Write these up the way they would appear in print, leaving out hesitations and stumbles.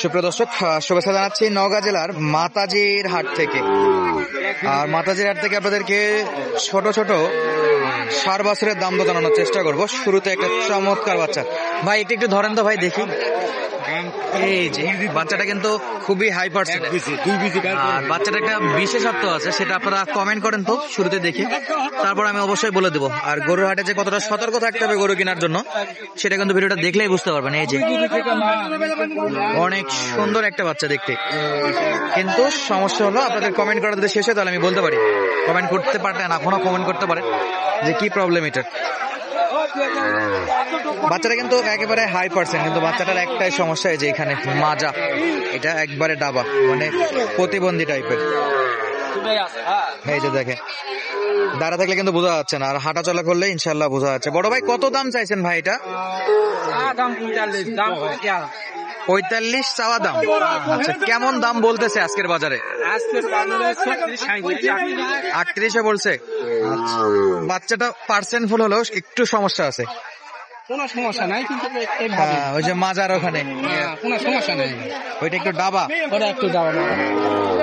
সুপ্রিয় দর্শক, শুভেচ্ছা জানাচ্ছি নওগাঁ জেলার মাতাজির হাট থেকে। আর মাতাজির হাট থেকে আপনাদেরকে ছোট ছোট ষাঁড় বাছুরের দাম জানানোর চেষ্টা করব। শুরুতে একটা চমৎকার বাচ্চা। ভাই একটু একটু ধরেন তো ভাই, দেখি। এই যে বাচ্চাটা কিন্তু খুবই হাই পার্সেন্ট। আর বাচ্চাটা একটা বিশেষত্ব আছে, সেটা আপনারা কমেন্ট করেন তো শুরুতে দেখি, তারপর আমি অবশ্যই বলে দেবো। আর গরুর হাটে যে কতটা সতর্ক থাকতে হবে গরু কেনার জন্য, সেটা কিন্তু ভিডিওটা দেখলেই বুঝতে পারবেন। এই যে অনেক সুন্দর একটা বাচ্চা দেখতে, কিন্তু সমস্যা হলো আপনাদের কমেন্ট করা যদি শেষ হয় তাহলে আমি বলতে পারি। কমেন্ট করতে পারতেন, এখনো কমেন্ট করতে পারেন যে কি প্রবলেম এটা। বাচ্চাটা কিন্তু একেবারে হাই পার্সেন্ট, কিন্তু বাচ্চাটার একটাই সমস্যা, যে এখানে মাজা, এটা একবারে ডাবা, মানে প্রতিবন্ধী টাইপের। এই যে দেখেন, দাঁড়া থাকলে কিন্তু বোঝা যাচ্ছে না, আর হাঁটা চলা করলে ইনশাল্লাহ বোঝা যাচ্ছে। বড় ভাই কত দাম চাইছেন ভাই এটা? 45 চাওয়া দাম। আচ্ছা, কেমন দাম বলতেছে আজকের বাজারে? 38 বলছে। বাচ্চাটা পার্সেন্ট ফুল হলেও একটু সমস্যা আছে। কোনো সমস্যা নাই, কিন্তু ওই যে মাজার ওখানে কোনো সমস্যা নেই, ওইটা একটু ডাবা, ওটা একটু যাওয়া না।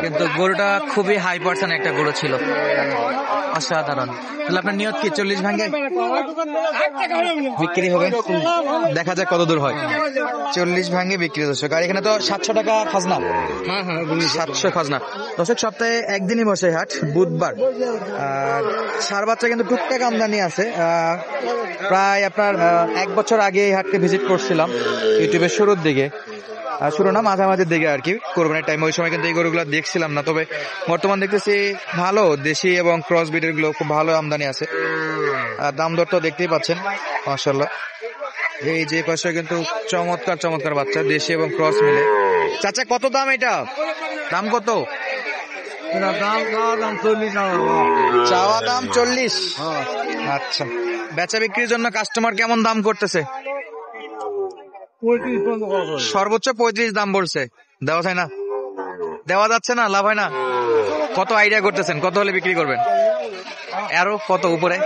কিন্তু গরুটা খুবই হাই পার্সেন্ট একটা গরু ছিল, অসাধারণ। তাহলে আপনার নিয়ত কি 40 ভাঙে বিক্রি হবে? দেখা যাক কত দূর হয়। 40 ভাঙে বিক্রি দর্শক। আর এখানে তো 700 টাকা খাজনা। 700 খাজনা দর্শক। সপ্তাহে একদিনই বসে হাট, বুধবার। আর ষাঁড় বাচ্চা কিন্তু টুকটাক আমদানি আছে। প্রায় আপনার 1 বছর আগে এই হাটকে ভিজিট করছিলাম, ইউটিউবের শুরুর দিকে, শুরু না মাঝামাঝির দিকে আর কি, কোরবানির টাইম। ওই সময় কিন্তু এই গরুগুলো দেখছিলাম না, তবে বর্তমান দেখতেছি ভালো দেশি এবং ক্রস ব্রিডের গুলো খুব ভালো আমদানি আছে। আর দাম দর তো দেখতেই পাচ্ছেন মাশাআল্লাহ। এই যে পাশে কিন্তু চমৎকার চমৎকার বাচ্চা, দেশি এবং ক্রস মিলে। চাচা কত দাম এটা? দাম কত? চাওয়া দাম 40। আচ্ছা, বেচা বিক্রির জন্য কাস্টমার কেমন দাম করতেছে? সর্বোচ্চ 35 দাম বলছে। দেওয়া যায় না, দেওয়া যাচ্ছে না, লাভ হয় না। কত আইডিয়া করতেছেন কত হলে বিক্রি করবেন? আরো কত উপরে?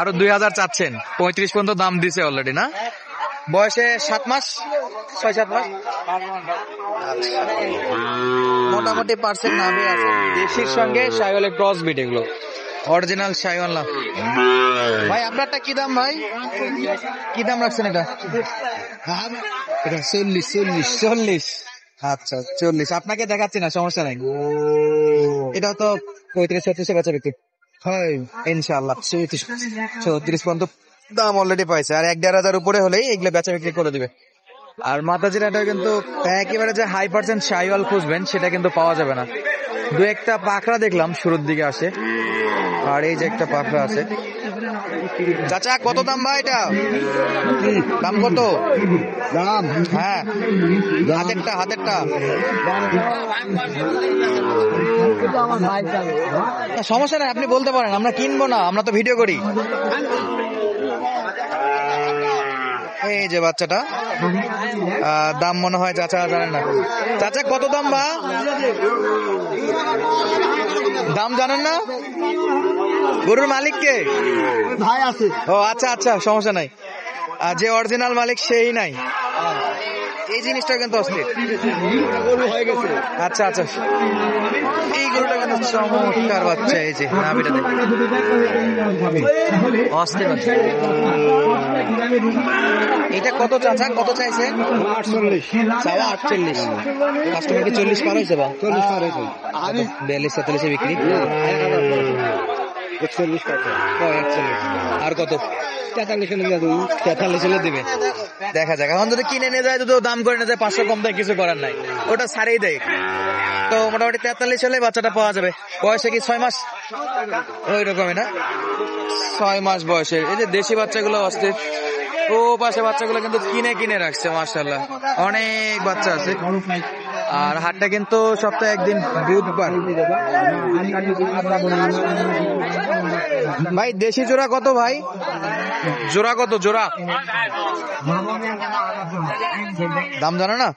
আরো 2000 চাচ্ছেন। 35 পর্যন্ত দাম দিছে অলরেডি না? বয়সে 7 মাস, 6-7 মাস। মোটামুটি পার্সেন্ট নামে আছে। দেশির সঙ্গে শাইওয়ালের ক্রস ব্রিড, এগুলো অরিজিনাল শাইওয়াল না। ভাই আপনারটা কি দাম ভাই? কি দাম রাখছেন এটা? এটা 40। আচ্ছা 40। আপনাকে দেখাচ্ছি না, সমস্যা নাই। এটা তো 35-36 বেচা বিক্রি হয় ইনশাআল্লাহ। 34 পর্যন্ত দাম অলরেডি পাইছে। আর 1-1.5 উপরে হলেই এগুলো বেচা বিক্রি করে দিবে। আর মাতাজিরাটা কিন্তু একেবারে যে হাই পার্সেন্ট শাইওয়াল খুঁজবেন সেটা কিন্তু পাওয়া যাবে না। দু একটা পাকড়া দেখলাম শুরুর দিকে আসে, আর এই যে একটা পাকড়া আছে। চাচা কত দাম ভাই এটা? দাম কত? দাম হ্যাঁ, হাতেরটা সমস্যা নাই, আপনি বলতে পারেন, আমরা কিনবো না, আমরা তো ভিডিও করি। এই যে বাচ্চাটা, দাম মনে হয় চাচা জানেন না। চাচা কত দাম বা? দাম জানেন না? গরুর মালিক কে? ভাই আছে। ও আচ্ছা আচ্ছা, সমস্যা নাই। যে অরিজিনাল মালিক সেই নাই। এই জিনিসটা কিন্তু অস্থির। আচ্ছা আচ্ছা, এই গরুটা কিন্তু চমৎকার বাচ্চা। এই যে নাভিটা দেখুন, অস্থির বাচ্চা। এটা কত চাচা, কত চাইছে? 48। কাস্টমার কি 40 পার হয়েছে? বা 40 পার হয়েছে। 42-43 বিক্রি। 41 টাকা। আর কত? 43 হলে দিবে। দেখা যাক, এখন যদি কিনে নিয়ে যায় তো দাম করে নিয়ে যায়, 500 কম দেয়, কিছু করার নাই, ওটা ছাড়েই দেয়। তো মোটামুটি 43 হলে বাচ্চাটা পাওয়া যাবে। বয়সে কি 6 মাস? ওই রকমই না, 6 মাস বয়সে। এই যে দেশি বাচ্চাগুলো অস্থির। ও পাশে বাচ্চাগুলো কিন্তু কিনে রাখছে মাশাআল্লাহ, অনেক বাচ্চা আছে। আর হাটটা কিন্তু সপ্তাহে একদিন, বুধবার। ভাই দেশি জোড়া কত ভাই? জোড়া কত? জোড়া দাম জানো না?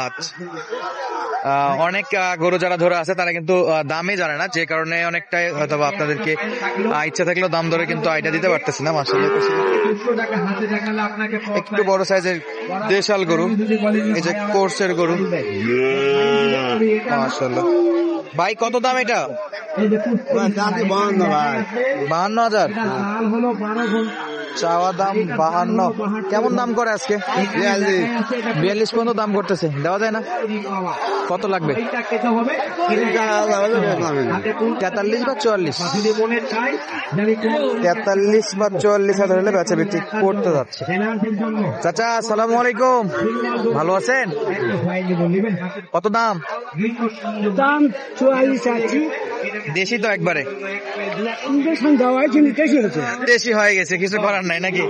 আচ্ছা, অনেক গরু যারা ধরে আছে তারা কিন্তু দামই জানে না, যে কারণে অনেকটাই হয়তো বা আপনাদেরকে ইচ্ছা থাকলেও দাম ধরে কিন্তু আইডিয়া দিতে পারতেছি না। মাশাআল্লাহ একটু বড় সাইজের দেশাল গরু, এই যে কোর্সের গরু, মাশাআল্লাহ। ভাই কত দাম এটা? 52,000 চাওয়া দাম 52। কেমন দাম করে আজকে? 42 পর্যন্ত দাম করতেছে, দেওয়া যায় না? কত লাগবে? 43 বা 44? 43 বা 44 হাজার হলে বেচা বিক্রি করতে যাচ্ছে। চাচা আসসালামু আলাইকুম, ভালো আছেন? কত দাম? দাম 44 আছে। দেশি তো একবারে ইনজেকশন দেওয়া হয়েছে, দেশি হয়েছে। দেশি হয়ে গেছে, কিছু করার নাই নাকি?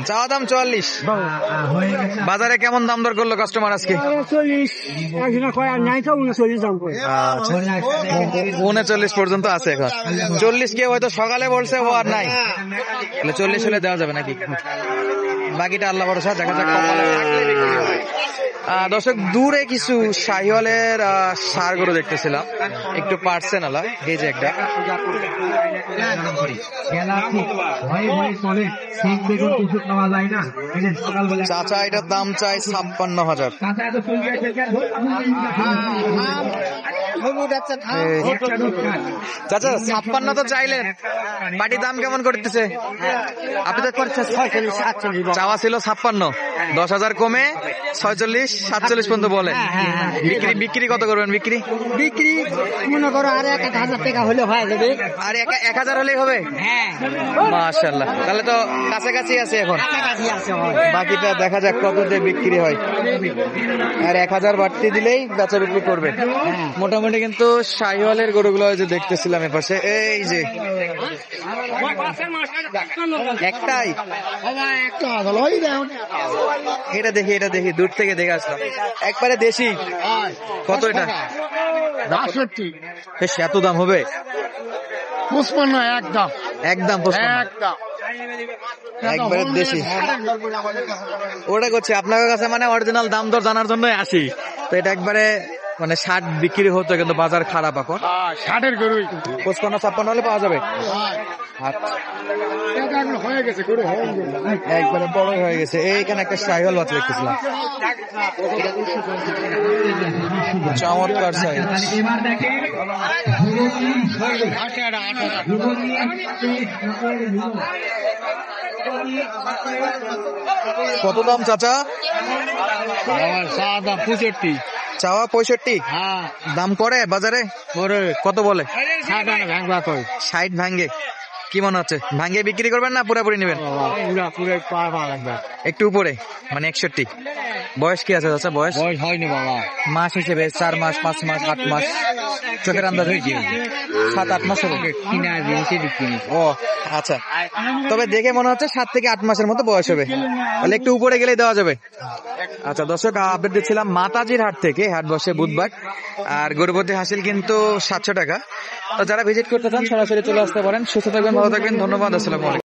চাওয়া দাম 44। বাজারে কেমন দাম দর করলো কাস্টমার আজকে? 40 একজনে কয় আর নাই তো 39 দাম করে। 39 পর্যন্ত আছে এখন। 40 কে হয়তো সকালে বলছে, ও আর নাই, তাহলে 40 হলে দেওয়া যাবে নাকি? বাকিটা আল্লাহ ভরসা, দেখা যাক কপালে থাকলে বিক্রি হবে। দর্শক দূরে কিছু শাহিওয়ালের ষাঁড় গরু দেখতেছিলাম, একটু পার্সেনাল। এই যে একটা চাচা, এটার দাম চাই 56,000। চাচা 56 তো চাইলেন, বাটির দাম কেমন করতেছে? আপনি তো চাওয়া ছিল 56, 10,000 কমে 46, 47 পর্যন্ত বলে। বিক্রি কত করবেন? বিক্রি মনে করো আর 1,000 টাকা হলে হয়ে যাবে। আর 1,000 হলেই হবে? মাশাআল্লাহ, তাহলে তো কাছাকাছি আছে এখন। বাকিটা দেখা যাক কত দিয়ে বিক্রি হয়। আর 1,000 বাড়তি দিলেই বেচা বিক্রি করবে মোটামুটি। কিন্তু শাহিওয়ালের গরুগুলো যে দেখতেছিলাম এপাশে, এই যে একটাই, এটা দেখি দূর থেকে দেখে আসলাম, একবারে দেশি। কত এটা? 62 বেশ, এত দাম হবে? 55 একদম। একদম 55, একবারে দেশি। ওটা করছে আপনার কাছে, মানে অরিজিনাল দাম দর জানার জন্য আসি তো। এটা একবারে মানে 60 বিক্রি হতো, কিন্তু বাজার খারাপ এখন। 60 গরুই 55-56 হলে পাওয়া যাবে। হয়ে গেছে গরু, একবারে বড় হয়ে গেছে। এইখানে একটা শাহিওয়াল বাচ্চা দেখতেছিলাম, চমৎকার সাইজ। কত দাম চাচা? 65। চাওয়া 65, দাম করে বাজারে? কত বলে? 60 ভাঙ্গে। কি মনে হচ্ছে, ভাঙ্গে বিক্রি করবেন না পুরোপুরি নেবেন? একটু উপরে, মানে 61। বয়স কি আছে চাচা? বয়স হয়নি বাবা, মাস হিসেবে 4 মাস, 5 মাস, 8 মাস, চোখের আন্দাজ হয়েছে 7-8 মাস হবে। ও আচ্ছা, তবে দেখে মনে হচ্ছে 7 থেকে 8 মাসের মতো বয়স হবে, তাহলে একটু উপরে গেলেই দেওয়া যাবে। আচ্ছা দর্শক, আপডেট দিচ্ছিলাম মাতাজির হাট থেকে। হাট বসে বুধবার, আর গরুপতি হাসিল কিন্তু 700 টাকা। তো যারা ভিজিট করতে চান সরাসরি চলে আসতে পারেন। সুস্থ থাকবেন, ভালো থাকবেন, ধন্যবাদ, আসসালামু আলাইকুম।